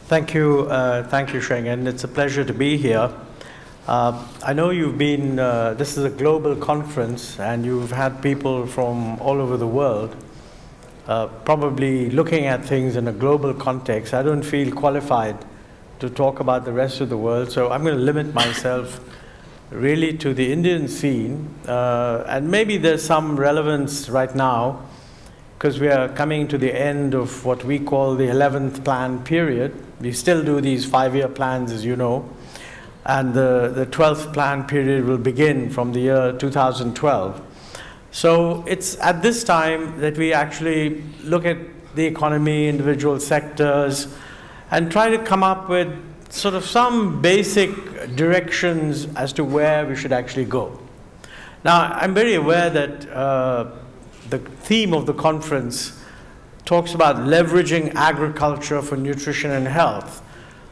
Thank you, Shengen. It's a pleasure to be here. I know you've been, this is a global conference, and you've had people from all over the world, probably looking at things in a global context. I don't feel qualified to talk about the rest of the world, so I'm going to limit myself really to the Indian scene, and maybe there's some relevance right now, because we are coming to the end of what we call the 11th plan period. We still do these 5-year plans, as you know, and the 12th plan period will begin from the year 2012. So it's at this time that we actually look at the economy, individual sectors, and try to come up with sort of some basic directions as to where we should actually go. Now, I'm very aware that the theme of the conference talks about leveraging agriculture for nutrition and health.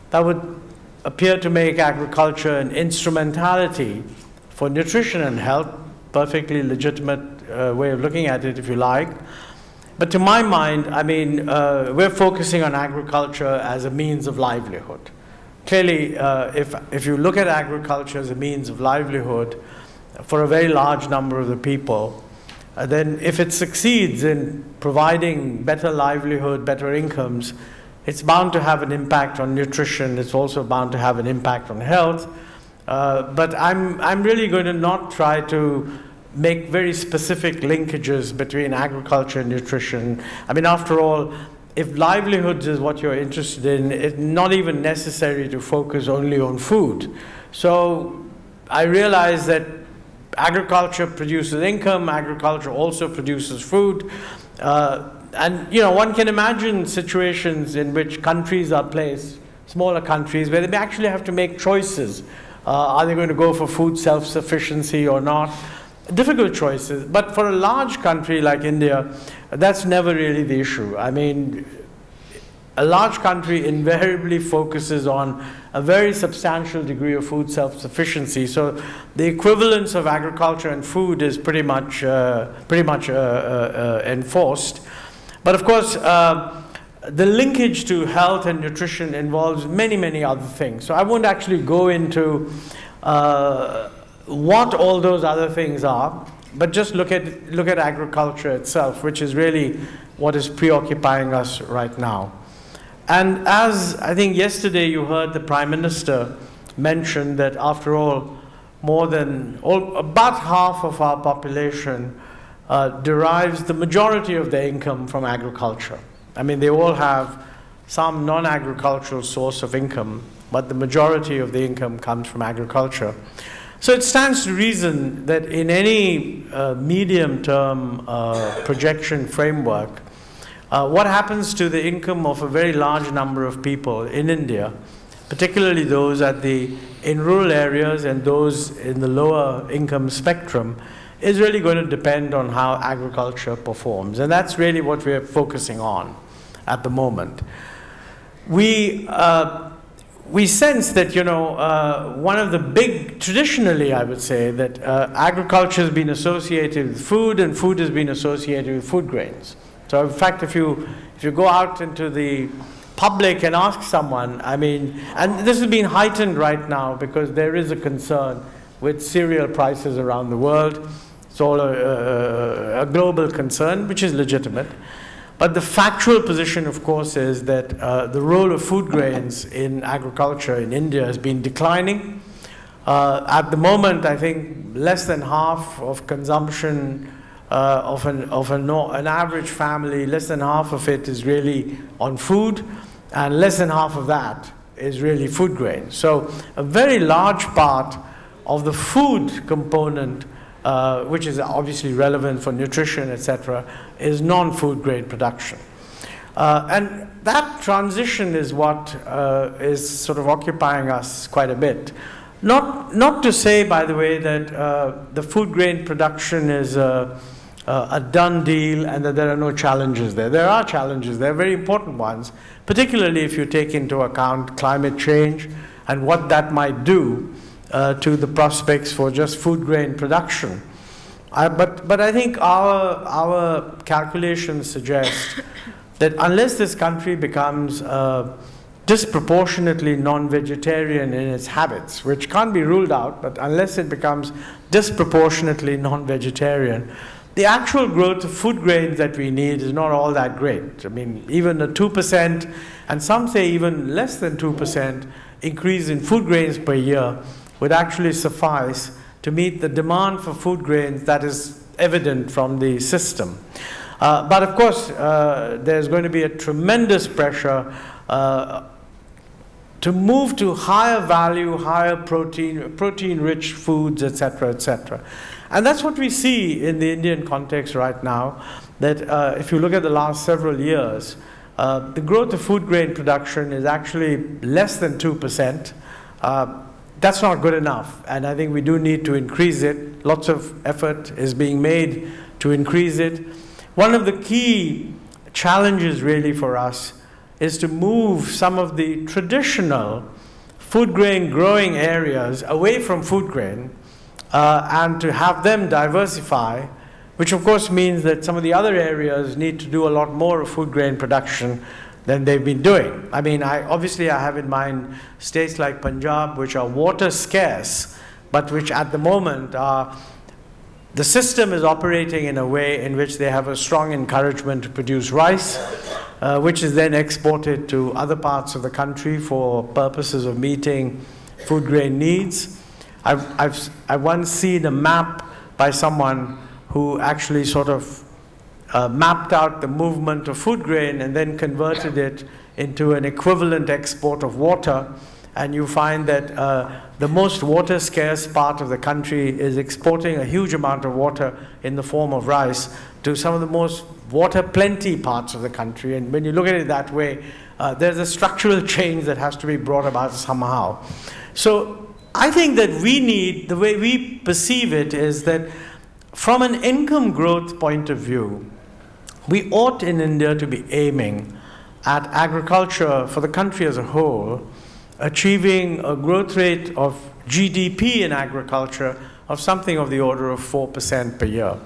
That would appear to make agriculture an instrumentality for nutrition and health, perfectly legitimate way of looking at it, if you like. But to my mind, I mean, we're focusing on agriculture as a means of livelihood. Clearly, if you look at agriculture as a means of livelihood for a very large number of the people, then if it succeeds in providing better livelihood, better incomes, it's bound to have an impact on nutrition. It's also bound to have an impact on health. But I'm really going to not try to make very specific linkages between agriculture and nutrition. I mean, after all, if livelihoods is what you're interested in, it's not even necessary to focus only on food. So I realize that agriculture produces income, agriculture also produces food, and you know, one can imagine situations in which countries are placed, smaller countries, where they actually have to make choices. Are they going to go for food self-sufficiency or not? Difficult choices, but for a large country like India, that's never really the issue. I mean, a large country invariably focuses on a very substantial degree of food self-sufficiency. So the equivalence of agriculture and food is pretty much enforced. But of course, the linkage to health and nutrition involves many, many other things. So I won't actually go into what all those other things are, but just look at agriculture itself, which is really what is preoccupying us right now. And as I think yesterday you heard the Prime Minister mention that after all, about half of our population derives the majority of their income from agriculture. I mean, they all have some non-agricultural source of income, but the majority of the income comes from agriculture. So it stands to reason that in any medium-term projection framework, what happens to the income of a very large number of people in India, particularly those in rural areas and those in the lower income spectrum, is really going to depend on how agriculture performs. And that's really what we're focusing on at the moment. We sense that, you know, one of the big, traditionally I would say, that agriculture has been associated with food, and food has been associated with food grains. So in fact, if you go out into the public and ask someone, I mean, and this has been heightened right now because there is a concern with cereal prices around the world. It's all a global concern, which is legitimate. But the factual position, of course, is that the role of food grains in agriculture in India has been declining. At the moment, I think less than half of consumption of an average family, less than half of it is really on food, and less than half of that is really food grains. So a very large part of the food component, which is obviously relevant for nutrition, etc., is non-food grade production. And that transition is what is sort of occupying us quite a bit. Not to say, by the way, that the food grain production is a done deal and that there are no challenges there. There are challenges, there are very important ones, particularly if you take into account climate change and what that might do to the prospects for just food grain production. But I think our calculations suggest that unless this country becomes disproportionately non-vegetarian in its habits, which can't be ruled out, but unless it becomes disproportionately non-vegetarian, the actual growth of food grains that we need is not all that great. I mean, even a 2%, and some say even less than 2% increase in food grains per year would actually suffice to meet the demand for food grains that is evident from the system. But of course, there's going to be a tremendous pressure to move to higher value, higher protein-rich foods, etc., etc. And that's what we see in the Indian context right now, that if you look at the last several years, the growth of food grain production is actually less than 2%. That's not good enough, and I think we do need to increase it. Lots of effort is being made to increase it. One of the key challenges really for us is to move some of the traditional food grain growing areas away from food grain and to have them diversify, which of course means that some of the other areas need to do a lot more of food grain production than they've been doing. I mean, obviously I have in mind states like Punjab, which are water scarce, but which at the moment are, the system is operating in a way in which they have a strong encouragement to produce rice, which is then exported to other parts of the country for purposes of meeting food grain needs. I've once seen a map by someone who actually sort of mapped out the movement of food grain and then converted it into an equivalent export of water. And you find that the most water scarce part of the country is exporting a huge amount of water in the form of rice to some of the most water plenty parts of the country. And when you look at it that way, there's a structural change that has to be brought about somehow. So I think that we need, the way we perceive it is that from an income growth point of view, we ought in India to be aiming at agriculture for the country as a whole, achieving a growth rate of GDP in agriculture of something of the order of 4% per year.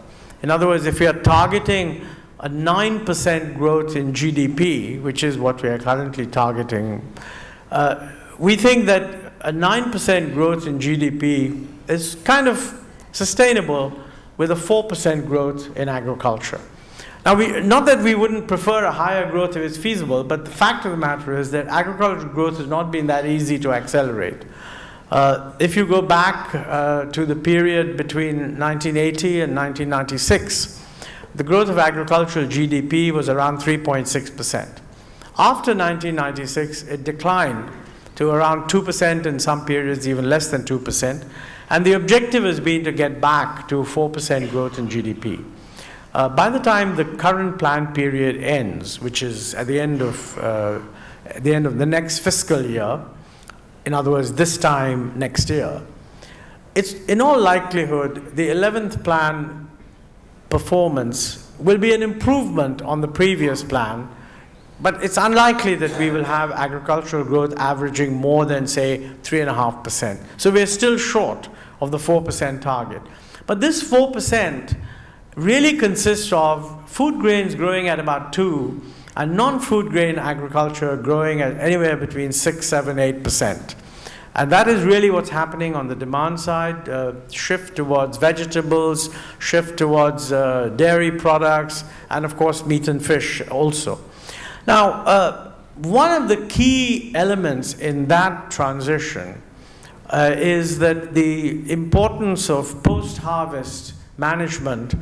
In other words, if we are targeting a 9% growth in GDP, which is what we are currently targeting, we think that a 9% growth in GDP is kind of sustainable with a 4% growth in agriculture. Now, not that we wouldn't prefer a higher growth if it's feasible, but the fact of the matter is that agricultural growth has not been that easy to accelerate. If you go back to the period between 1980 and 1996, the growth of agricultural GDP was around 3.6%. After 1996, it declined to around 2%, in some periods even less than 2%, and the objective has been to get back to 4% growth in GDP. By the time the current plan period ends, which is at the end of the next fiscal year, in other words, this time next year, it's in all likelihood the 11th plan performance will be an improvement on the previous plan, but it's unlikely that we will have agricultural growth averaging more than, say, 3.5%. So we're still short of the 4% target. But this 4% really consists of food grains growing at about 2% and non-food grain agriculture growing at anywhere between 6, 7, 8%. And that is really what's happening on the demand side, shift towards vegetables, shift towards dairy products, and of course meat and fish also. Now, one of the key elements in that transition is that the importance of post-harvest management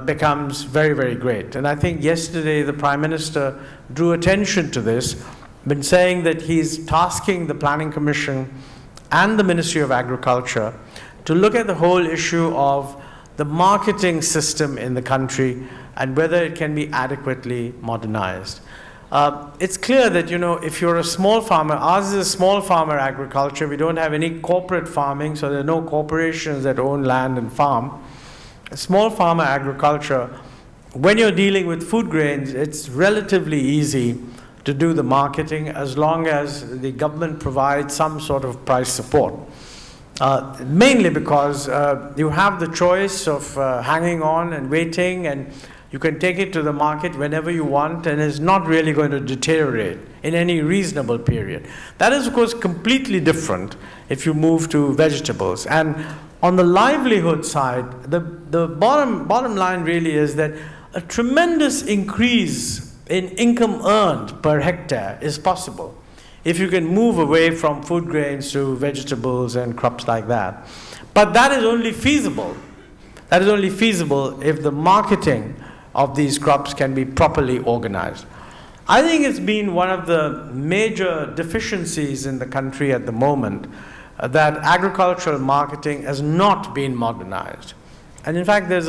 becomes very, very great. And I think yesterday the Prime Minister drew attention to this, been saying that he's tasking the Planning Commission and the Ministry of Agriculture to look at the whole issue of the marketing system in the country and whether it can be adequately modernized. It's clear that, you know, if you're a small farmer, ours is a small farmer agriculture, we don't have any corporate farming, so there are no corporations that own land and farm. Small farmer agriculture, when you're dealing with food grains, it's relatively easy to do the marketing as long as the government provides some sort of price support. Mainly because you have the choice of hanging on and waiting, and you can take it to the market whenever you want, and it's not really going to deteriorate in any reasonable period. That is, of course, completely different if you move to vegetables. And on the livelihood side, the bottom line really is that a tremendous increase in income earned per hectare is possible if you can move away from food grains to vegetables and crops like that. But that is only feasible. That is only feasible if the marketing of these crops can be properly organized. I think it's been one of the major deficiencies in the country at the moment that agricultural marketing has not been modernized. And in fact, there's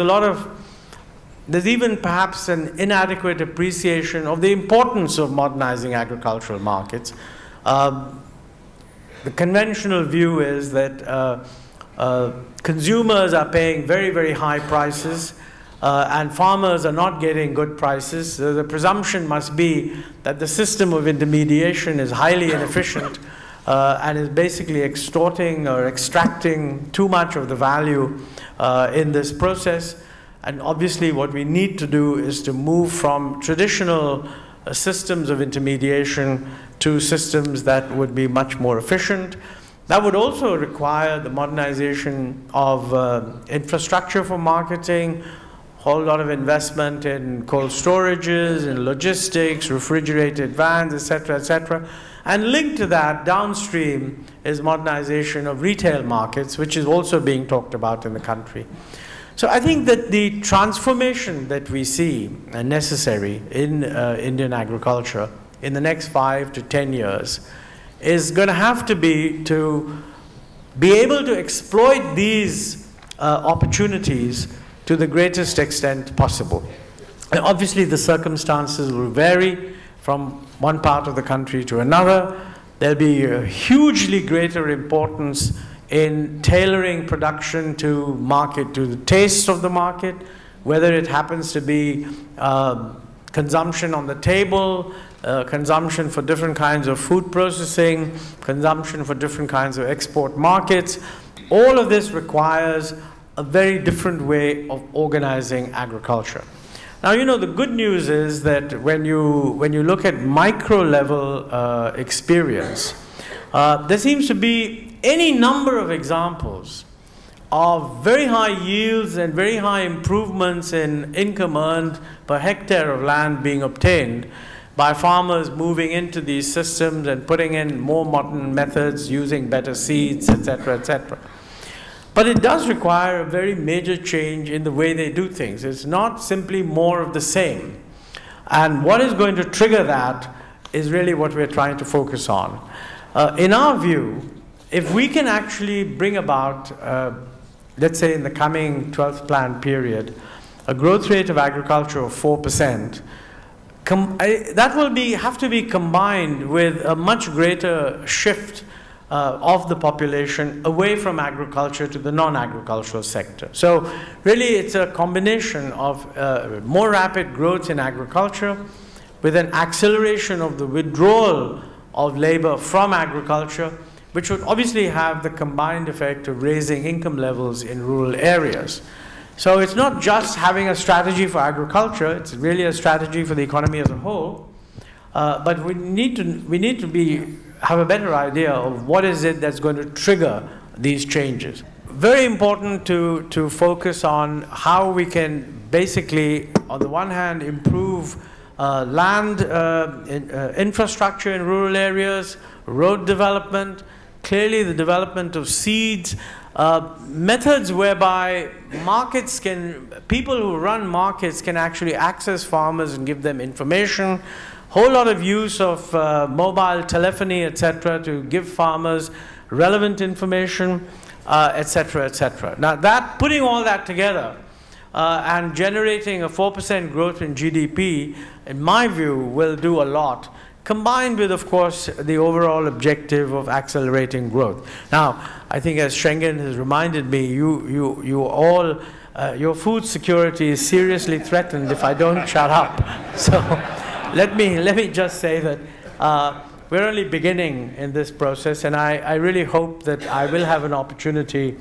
even perhaps an inadequate appreciation of the importance of modernizing agricultural markets. The conventional view is that consumers are paying very, very high prices and farmers are not getting good prices. So the presumption must be that the system of intermediation is highly inefficient and is basically extorting or extracting too much of the value in this process. And obviously what we need to do is to move from traditional systems of intermediation to systems that would be much more efficient. That would also require the modernization of infrastructure for marketing, a whole lot of investment in cold storages, in logistics, refrigerated vans, etc., etc. And linked to that, downstream, is modernization of retail markets, which is also being talked about in the country. So I think that the transformation that we see necessary in Indian agriculture in the next 5 to 10 years is going to have to be able to exploit these opportunities to the greatest extent possible. And obviously the circumstances will vary from one part of the country to another. There'll be a hugely greater importance in tailoring production to the taste of the market, whether it happens to be consumption on the table, consumption for different kinds of food processing, consumption for different kinds of export markets. All of this requires a very different way of organizing agriculture. Now, you know, the good news is that when you look at micro-level experience, there seems to be any number of examples of very high yields and very high improvements in income earned per hectare of land being obtained by farmers moving into these systems and putting in more modern methods, using better seeds, etc., etc. But it does require a very major change in the way they do things. It's not simply more of the same. And what is going to trigger that is really what we're trying to focus on. In our view, if we can actually bring about, let's say in the coming 12th plan period, a growth rate of agriculture of 4%, that will have to be combined with a much greater shift of the population away from agriculture to the non-agricultural sector. So really it's a combination of more rapid growth in agriculture with an acceleration of the withdrawal of labor from agriculture, which would obviously have the combined effect of raising income levels in rural areas. So it's not just having a strategy for agriculture, it's really a strategy for the economy as a whole. But we need to have a better idea of what is it that's going to trigger these changes. Very important to focus on how we can basically, on the one hand, improve land infrastructure in rural areas, road development, clearly the development of seeds, methods whereby people who run markets can actually access farmers and give them information, whole lot of use of mobile telephony, etc., to give farmers relevant information, etc., etc. Now putting all that together and generating a 4% growth in GDP, in my view, will do a lot, combined with, of course, the overall objective of accelerating growth. Now, I think as Schengen has reminded me, your food security is seriously threatened if I don't shut up. So let me just say that we're only beginning in this process, and I really hope that I will have an opportunity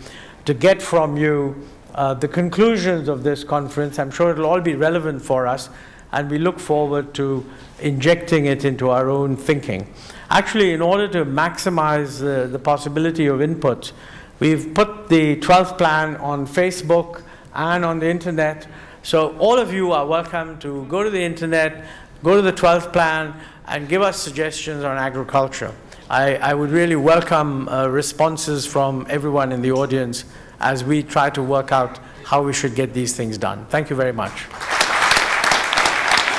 to get from you the conclusions of this conference. I'm sure it'll all be relevant for us, and we look forward to injecting it into our own thinking. Actually, in order to maximize the possibility of input, we've put the 12th plan on Facebook and on the internet. So all of you are welcome to go to the internet, go to the 12th plan, and give us suggestions on agriculture. I would really welcome responses from everyone in the audience as we try to work out how we should get these things done. Thank you very much.